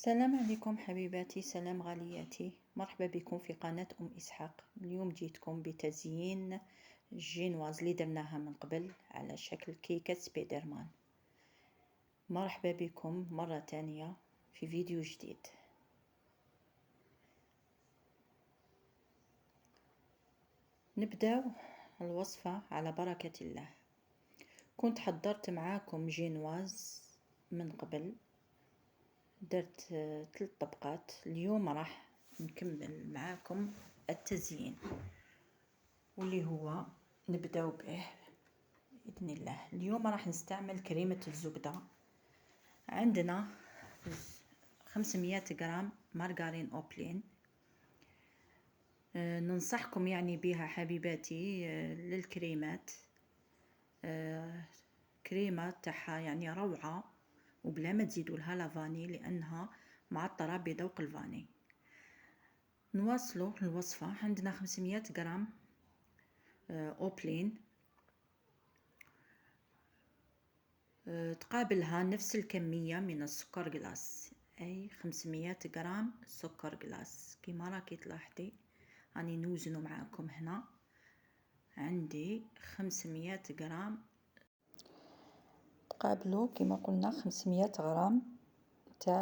السلام عليكم حبيباتي، سلام غالياتي، مرحبا بكم في قناة إسحاق. اليوم جيتكم بتزيين الجينواز اللي درناها من قبل على شكل كيكة سبيدرمان. مرحبا بكم مرة تانية في فيديو جديد. نبدأ الوصفة على بركة الله. كنت حضرت معاكم جينواز من قبل، درت 3 طبقات. اليوم راح نكمل معاكم التزيين واللي هو نبداو به بإذن الله. اليوم راح نستعمل كريمة الزبدة. عندنا 500 غرام مارغرين أوبلين. ننصحكم يعني بها حبيباتي للكريمات. كريمة تاعها يعني روعة، وبلا ما تزيدوا لها لافاني لأنها معطرة بذوق الفاني. نواصلوا الوصفة. عندنا 500 غرام أوبلين، تقابلها نفس الكمية من السكر جلاس، أي 500 غرام سكر جلاس. كيما راكي تلاحظي راني نوزنو معاكم هنا. عندي 500 غرام تقابلوا كيما قلنا 500 غرام تاع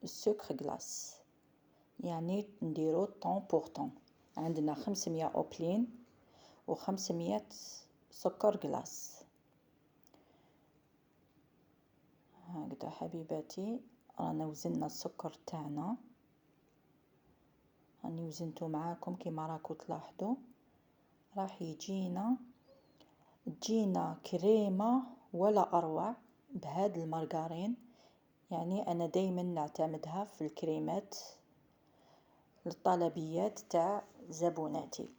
السكر جلاس، يعني نديرو طون بور طون. عندنا 500 أوبلين و500 سكر جلاس. هكذا حبيباتي رانا وزننا السكر تاعنا، راني وزنتو معاكم كيما راكو تلاحظوا. راح تجينا كريمة ولا اروع بهاد المارغرين. يعني انا دايما نعتمدها في الكريمات للطلبيات تاع زبوناتي.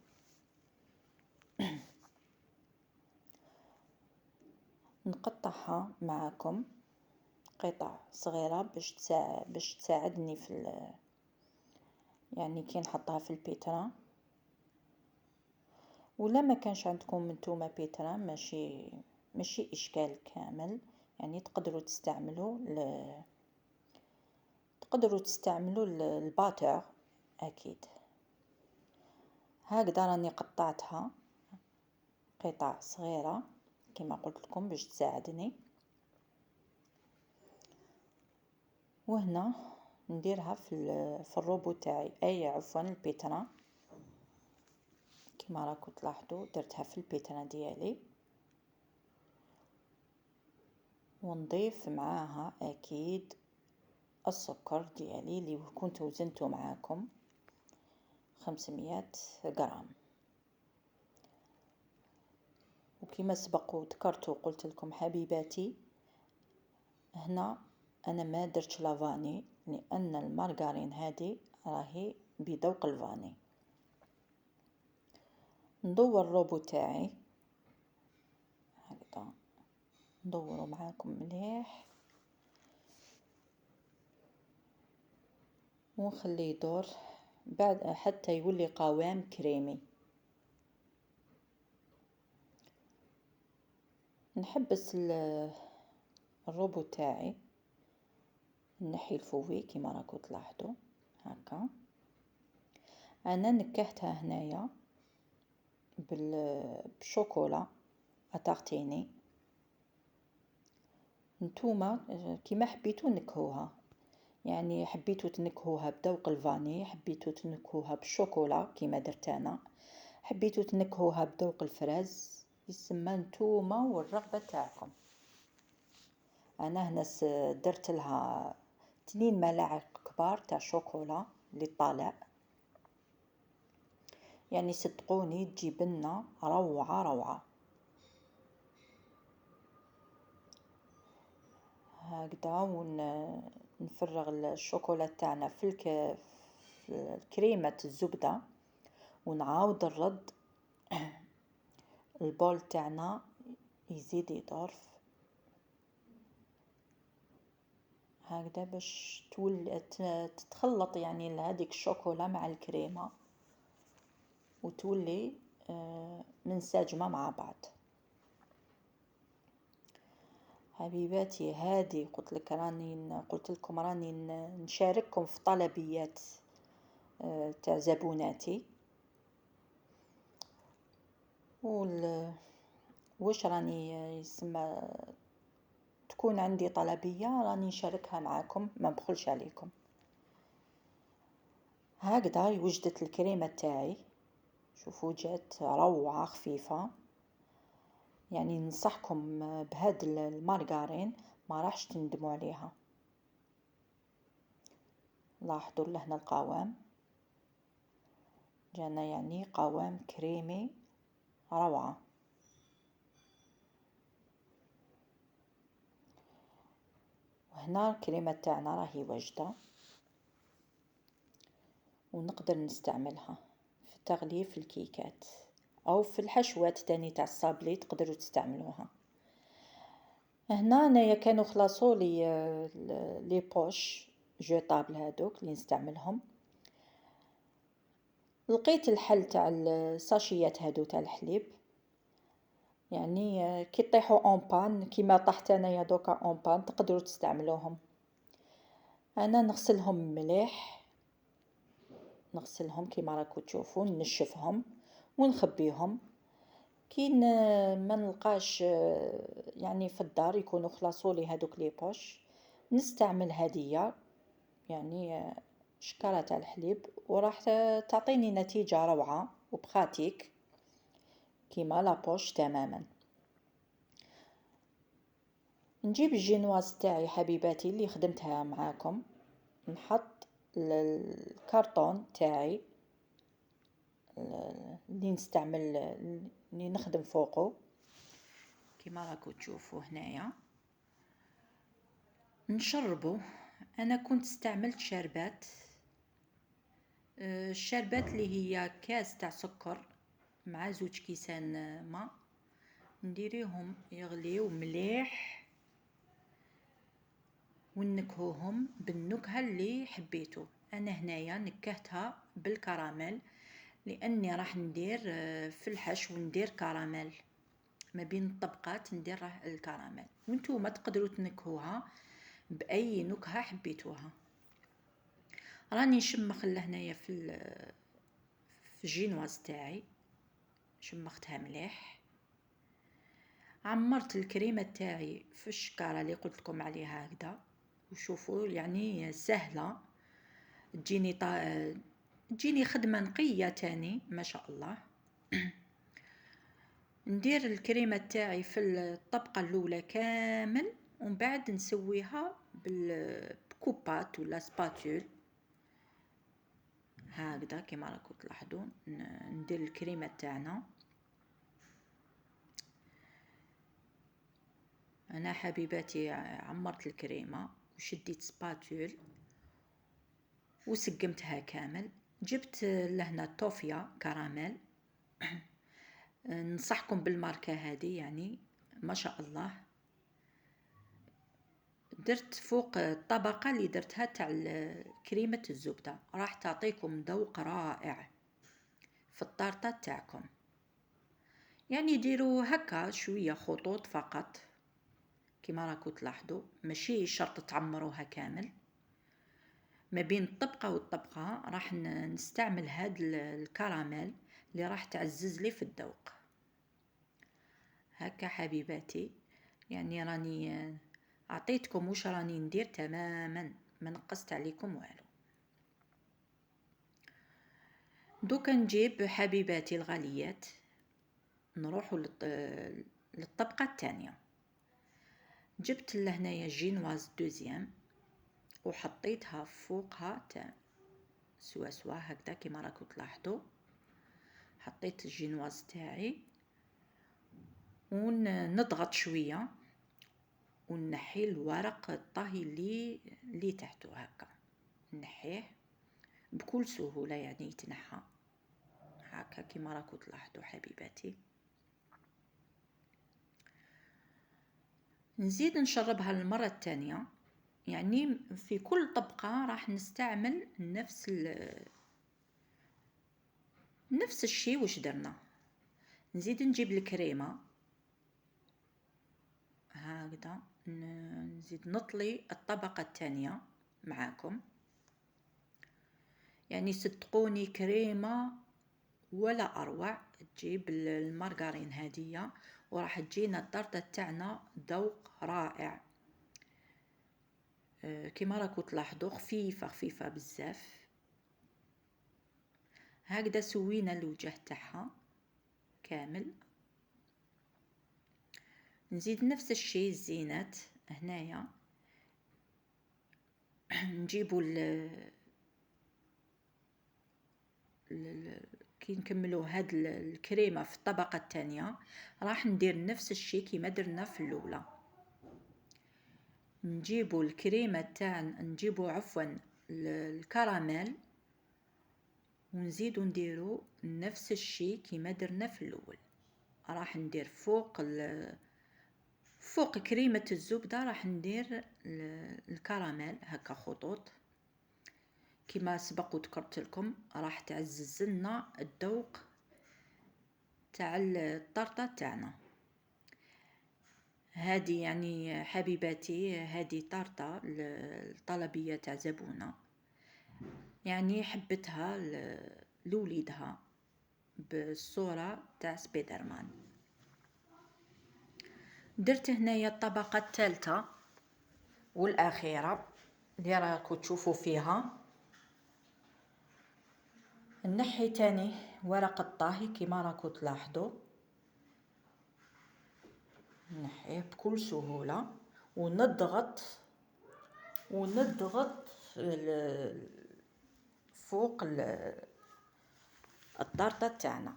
نقطعها معاكم قطع صغيرة باش تساعدني في يعني كي نحطها في البيترا. ولا ما كانش عندكم نتوما بيترا ماشي اشكال كامل، يعني تقدروا تستعملوا الباتر اكيد. هكذا راني قطعتها قطع صغيرة كما قلت لكم باش تساعدني. وهنا نديرها في الروبو تاعي، اي عفوا البيترا. كما راكم تلاحظوا درتها في البيترا ديالي، ونضيف معاها اكيد السكر ديالي اللي كنت وزنته معاكم 500 غرام. وكما سبق وذكرت وقلت لكم حبيباتي، هنا انا ما درتش لافاني لان المارغرين هذه راهي بذوق الفاني. ندور الروبو تاعي هكذا، ندورو معاكم مليح ونخليه يدور بعد حتى يولي قوام كريمي. نحبس الروبو تاعي، نحي الفوي كما راكم تلاحظوا هكا. انا نكهتها هنايا بالشوكولا اتارتيني. نتوما كيما حبيتو نكهوها، يعني حبيتو تنكهوها بذوق الفاني، حبيتو تنكهوها بالشوكولا كيما درت انا، حبيتو تنكهوها بذوق الفراز، يسمى نتوما والرغبه تاعكم. انا هنا درت لها 2 ملاعق كبار تاع شوكولا للطالع، يعني صدقوني تجيب لنا روعه. هكذا ونفرغ الشوكولا تاعنا في كريمه الزبده، ونعاود نرد البول تاعنا يزيد يدور هكذا باش تتخلط يعني هذيك الشوكولا مع الكريمه وتولي منسجمه مع بعض. حبيباتي هادي قلت لكم راني نشارككم في طلبيات تاع زبوناتي. واش راني يسمى تكون عندي طلبية راني نشاركها معاكم، ما نبخلش عليكم. هكذا وجدت الكريمة تاعي، شوفوا جات روعة خفيفة. يعني ننصحكم بهاد المارغرين، ما راحش تندموا عليها. لاحظوا لهنا القوام جانا، يعني قوام كريمي روعة. وهنا الكريمة تاعنا راهي واجدة ونقدر نستعملها في تغليف الكيكات او في الحشوات تاني تاع الصابلي تقدروا تستعملوها. هنا انايا كانوا خلاصوا لي بوش جيتابل هادوك اللي نستعملهم. لقيت الحل تاع الساشيات هادو تاع الحليب، يعني كي طيحوا اون بان كيما طحت انايا دوكا اون بان تقدروا تستعملوهم. انا نغسلهم مليح، نغسلهم كيما راكم تشوفوا، نشفهم ونخبيهم. كي ما نلقاش يعني في الدار يكونوا خلاصوا لي هذوك لي بوش، نستعمل هديه يعني شكاره تاع الحليب، وراح تعطيني نتيجه روعه وبخاتيك كيما لا بوش تماما. نجيب الجينواز تاعي حبيباتي اللي خدمتها معاكم، نحط الكرتون تاعي اللي نستعمل اللي نخدم فوقه كيما راكم تشوفوا هنايا. نشربه. انا كنت استعملت شربات، الشربات اللي هي كاس تاع سكر مع 2 كيسان ماء، نديريهم يغليو مليح ونكهوهم بالنكهه اللي حبيتو. انا هنايا نكهتها بالكراميل لاني راح ندير في الحشو ندير كراميل ما بين الطبقات، ندير الكراميل، وانتوما تقدروا تنكهوها باي نكهه حبيتوها. راني نشمخ لهنايا في الجينواز تاعي، شمختها مليح. عمرت الكريمه تاعي في الشكاره اللي قلت لكم عليها هكذا، وشوفوا يعني سهله، تجيني خدمه نقيه تاني ما شاء الله. ندير الكريمه تاعي في الطبقه الاولى كامل، ومن بعد نسويها بكوبات ولا سباتول هكذا كيما راكم تلاحظوا. ندير الكريمه تاعنا. انا حبيباتي عمرت الكريمه وشديت سباتول وسقمتها كامل. جبت لهنا توفيا كراميل، ننصحكم بالماركه هذه يعني ما شاء الله. درت فوق الطبقه اللي درتها تاع كريمه الزبده، راح تعطيكم ذوق رائع في الطارطه تاعكم. يعني ديروا هكا شويه خطوط فقط كيما راكم تلاحظوا، ماشي شرط تعمروها كامل. ما بين الطبقه والطبقه راح نستعمل هاد الكراميل اللي راح تعزز لي في الذوق. هكا حبيباتي، يعني راني اعطيتكم واش راني ندير تماما، ما نقصت عليكم والو. دوكا نجيب حبيباتي الغاليات، نروحوا للطبقه الثانيه. جبت لهنايا جينواز دوزيام وحطيتها فوقها تاع سوا هكذا كيما راكم تلاحظوا. حطيت الجينواز تاعي ونضغط شويه ونحي الورق الطهي اللي تحته هكا، نحيه بكل سهوله يعني يتنحى هكا كيما راكم تلاحظوا حبيباتي. نزيد نشربها المره الثانيه، يعني في كل طبقه راح نستعمل نفس الشيء واش درنا. نزيد نجيب الكريمه هكذا نزيد نطلي الطبقة الثانية معاكم. يعني صدقوني كريمة ولا اروع. تجيب المارغرين هدية وراح تجينا الطرطة تاعنا ذوق رائع. كما راكو تلاحظوا خفيفة بزاف. هكذا سوينا الوجه تاعها كامل. نزيد نفس الشيء الزينات هنايا. نجيبوا كي نكملوا هاد الكريمه في الطبقه الثانيه راح ندير نفس الشيء كيما درنا في الاولى. نجيبوا الكريمه تاعنا، نجيبوا عفوا الكراميل، ونزيدوا نديروا نفس الشيء كيما درنا في الاول. راح ندير فوق كريمه الزبده راح ندير الكراميل هكا خطوط كما سبق وذكرت لكم. راح تعزز لنا الذوق تاع الطرطه تاعنا. هذه يعني حبيباتي هذه طرطه الطلبيه تاع زبونه، يعني حبتها لوليدها بالصوره تاع سبايدرمان. درت هنايا الطبقه الثالثه والاخيره اللي راكم تشوفوا فيها. نحي تاني ورق الطهي كما راكم تلاحظوا، نحيه بكل سهوله ونضغط فوق الطرطه تاعنا.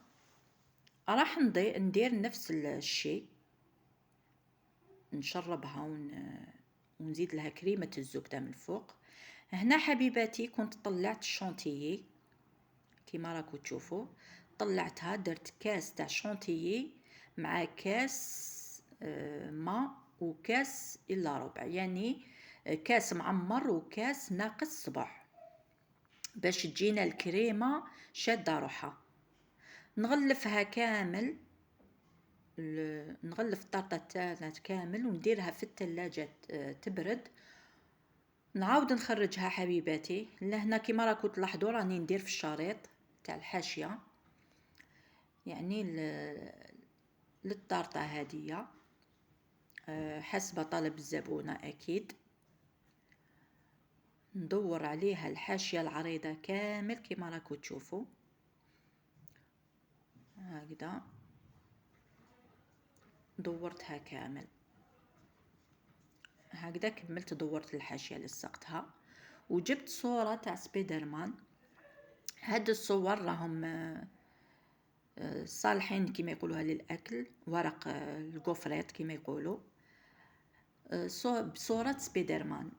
راح ندير نفس الشيء، نشربها ونزيد لها كريمه الزبده من الفوق. هنا حبيباتي كنت طلعت الشونتيي كما راكم تشوفوا، طلعتها درت كاس تاع شونتيي مع كاس ماء وكاس الا ربع، يعني كاس معمر وكاس ناقص صبع باش تجينا الكريمه شاده روحها. نغلفها كامل، نغلف الطرطه تاعنا كامل ونديرها في الثلاجه تبرد. نعاود نخرجها حبيباتي. لهنا كما راكم تلاحظوا راني ندير في الشريط تاع الحاشيه، يعني للطرطه هذه حسب طلب الزبونه اكيد. ندور عليها الحاشيه العريضه كامل كما راكم تشوفوا هكذا. دورتها كامل هكذا، كملت دورت الحاشيه لصقتها وجبت صوره تاع سبايدرمان. هاد الصور راهم صالحين كما يقولوها للاكل، ورق الكوفريت كما يقولوا، بصوره سبايدرمان.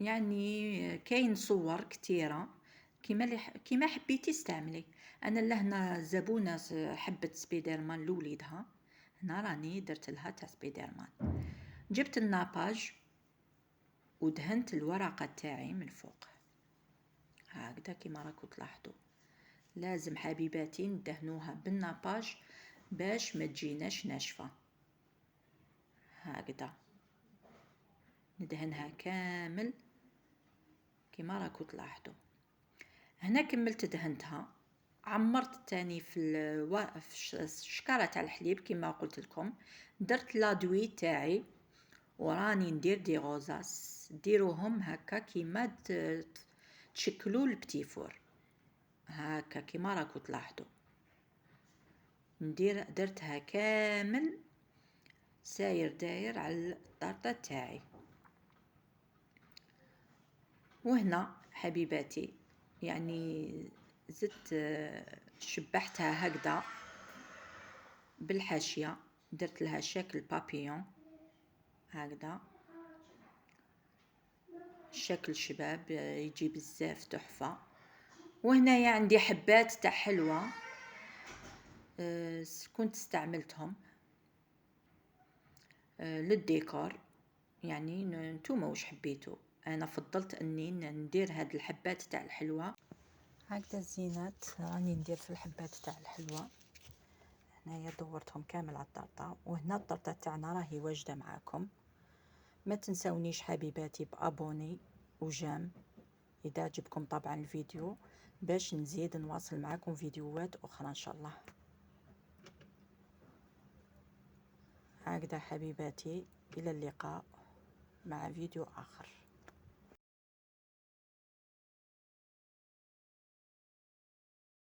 يعني كاين صور كثيره كيما حبيتي استعملي. انا لهنا زبونه حبت سبايدرمان لوليدها، هنا راني درت لها تاع سبايدرمان. جبت الناباج ودهنت الورقه تاعي من فوق هكذا كيما راكم تلاحظوا. لازم حبيباتي ندهنوها بالناباج باش ما تجيناش ناشفه هكذا. ندهنها كامل كما راكم تلاحظوا. هنا كملت دهنتها، عمرت تاني في الشكاره تاع الحليب كما قلت لكم. درت لادوي تاعي وراني ندير دي غوزاس، ديروهم هكا كيما تشكلوا البتيفور هكا كما راكم تلاحظوا. درتها كامل ساير داير على الطرطه تاعي. وهنا حبيباتي يعني زدت شبحتها هكذا بالحاشيه، درت لها شكل بابيون هكذا، شكل شباب يجي بزاف تحفه. وهنايا عندي حبات تاع حلوه كنت استعملتهم للديكور، يعني نتوما واش حبيتوا. انا فضلت اني ندير هاد الحبات تاع الحلوه هكذا الزينات. راني ندير في الحبات تاع الحلوه. هنايا دورتهم كامل على الطرطه. وهنا الطرطه تاعنا راهي واجده معاكم ما تنسونيش حبيباتي بابوني وجام اذا عجبكم طبعا الفيديو، باش نزيد نواصل معكم فيديوهات اخرى ان شاء الله. هكذا حبيباتي، الى اللقاء مع فيديو اخر.